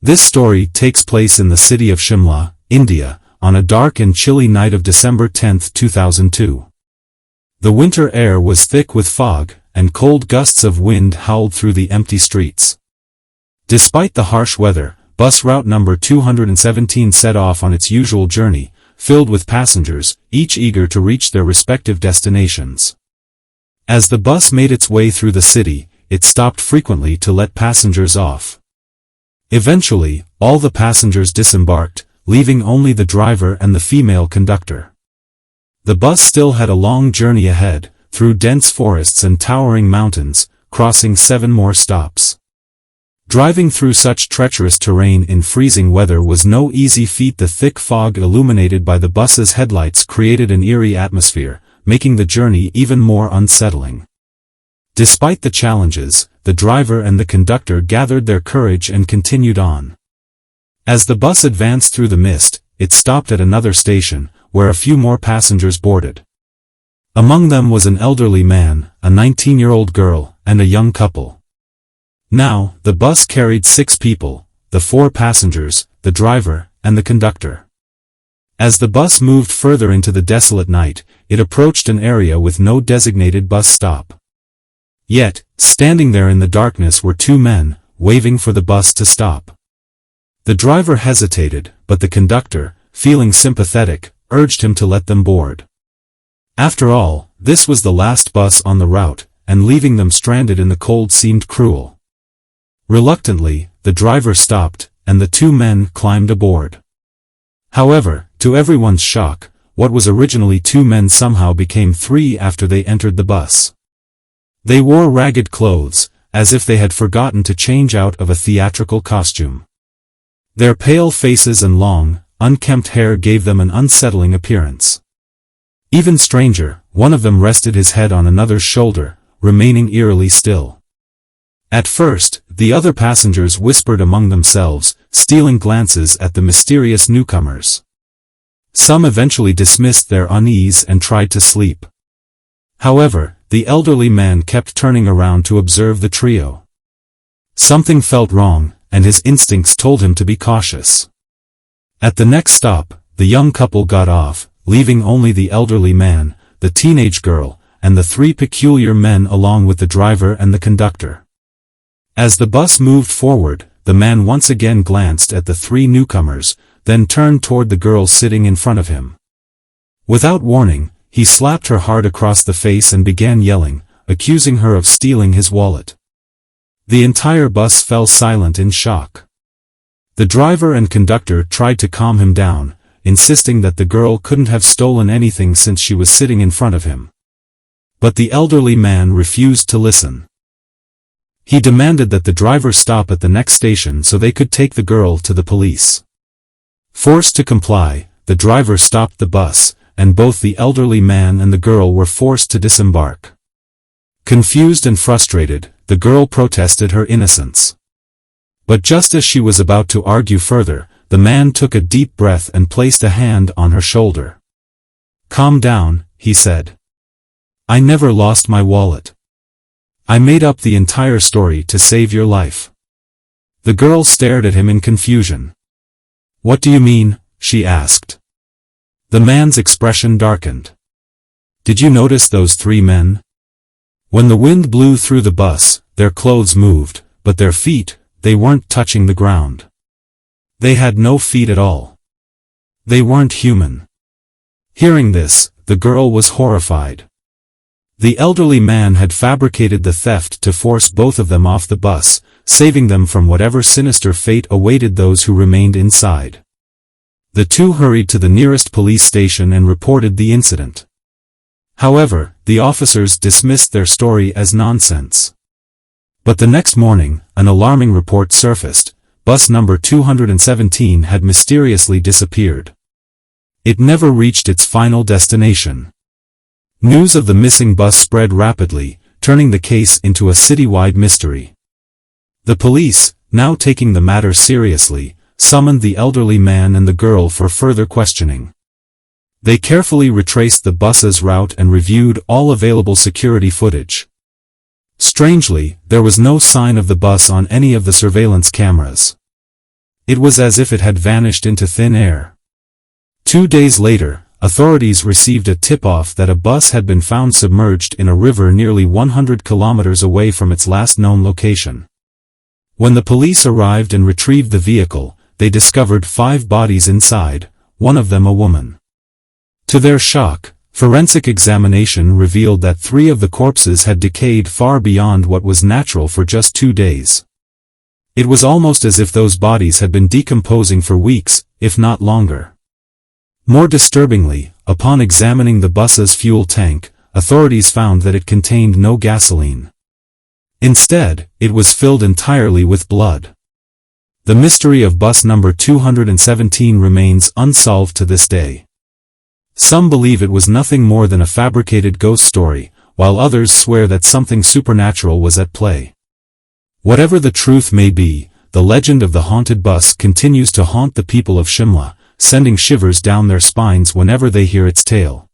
This story takes place in the city of Shimla, India, on a dark and chilly night of December 10, 2002. The winter air was thick with fog, and cold gusts of wind howled through the empty streets. Despite the harsh weather, bus route number 217 set off on its usual journey, filled with passengers, each eager to reach their respective destinations. As the bus made its way through the city, it stopped frequently to let passengers off. Eventually, all the passengers disembarked, leaving only the driver and the female conductor. The bus still had a long journey ahead, through dense forests and towering mountains, crossing 7 more stops. Driving through such treacherous terrain in freezing weather was no easy feat. The thick fog illuminated by the bus's headlights created an eerie atmosphere, making the journey even more unsettling. Despite the challenges, the driver and the conductor gathered their courage and continued on. As the bus advanced through the mist, it stopped at another station, where a few more passengers boarded. Among them was an elderly man, a 19-year-old girl, and a young couple. Now, the bus carried 6 people, the 4 passengers, the driver, and the conductor. As the bus moved further into the desolate night, it approached an area with no designated bus stop. Yet, standing there in the darkness were 2 men, waving for the bus to stop. The driver hesitated, but the conductor, feeling sympathetic, urged him to let them board. After all, this was the last bus on the route, and leaving them stranded in the cold seemed cruel. Reluctantly, the driver stopped, and the 2 men climbed aboard. However, to everyone's shock, what was originally 2 men somehow became 3 after they entered the bus. They wore ragged clothes, as if they had forgotten to change out of a theatrical costume. Their pale faces and long, unkempt hair gave them an unsettling appearance. Even stranger, one of them rested his head on another's shoulder, remaining eerily still. At first, the other passengers whispered among themselves, stealing glances at the mysterious newcomers. Some eventually dismissed their unease and tried to sleep. However, the elderly man kept turning around to observe the trio. Something felt wrong, and his instincts told him to be cautious. At the next stop, the young couple got off, leaving only the elderly man, the teenage girl, and the 3 peculiar men along with the driver and the conductor. As the bus moved forward, the man once again glanced at the 3 newcomers, then turned toward the girl sitting in front of him. Without warning, he slapped her hard across the face and began yelling, accusing her of stealing his wallet. The entire bus fell silent in shock. The driver and conductor tried to calm him down, insisting that the girl couldn't have stolen anything since she was sitting in front of him. But the elderly man refused to listen. He demanded that the driver stop at the next station so they could take the girl to the police. Forced to comply, the driver stopped the bus, and both the elderly man and the girl were forced to disembark. Confused and frustrated, the girl protested her innocence. But just as she was about to argue further, the man took a deep breath and placed a hand on her shoulder. "Calm down," he said. "I never lost my wallet. I made up the entire story to save your life." The girl stared at him in confusion. "What do you mean?" she asked. The man's expression darkened. "Did you notice those 3 men? When the wind blew through the bus, their clothes moved, but their feet, they weren't touching the ground. They had no feet at all. They weren't human." Hearing this, the girl was horrified. The elderly man had fabricated the theft to force both of them off the bus, saving them from whatever sinister fate awaited those who remained inside. The 2 hurried to the nearest police station and reported the incident. However, the officers dismissed their story as nonsense. But the next morning, an alarming report surfaced. Bus number 217 had mysteriously disappeared. It never reached its final destination. News of the missing bus spread rapidly, turning the case into a citywide mystery. The police, now taking the matter seriously, summoned the elderly man and the girl for further questioning. They carefully retraced the bus's route and reviewed all available security footage. Strangely, there was no sign of the bus on any of the surveillance cameras. It was as if it had vanished into thin air. 2 days later, authorities received a tip-off that a bus had been found submerged in a river nearly 100 kilometers away from its last known location. When the police arrived and retrieved the vehicle, they discovered 5 bodies inside, one of them a woman. To their shock, forensic examination revealed that 3 of the corpses had decayed far beyond what was natural for just 2 days. It was almost as if those bodies had been decomposing for weeks, if not longer. More disturbingly, upon examining the bus's fuel tank, authorities found that it contained no gasoline. Instead, it was filled entirely with blood. The mystery of bus number 217 remains unsolved to this day. Some believe it was nothing more than a fabricated ghost story, while others swear that something supernatural was at play. Whatever the truth may be, the legend of the haunted bus continues to haunt the people of Shimla, sending shivers down their spines whenever they hear its tale.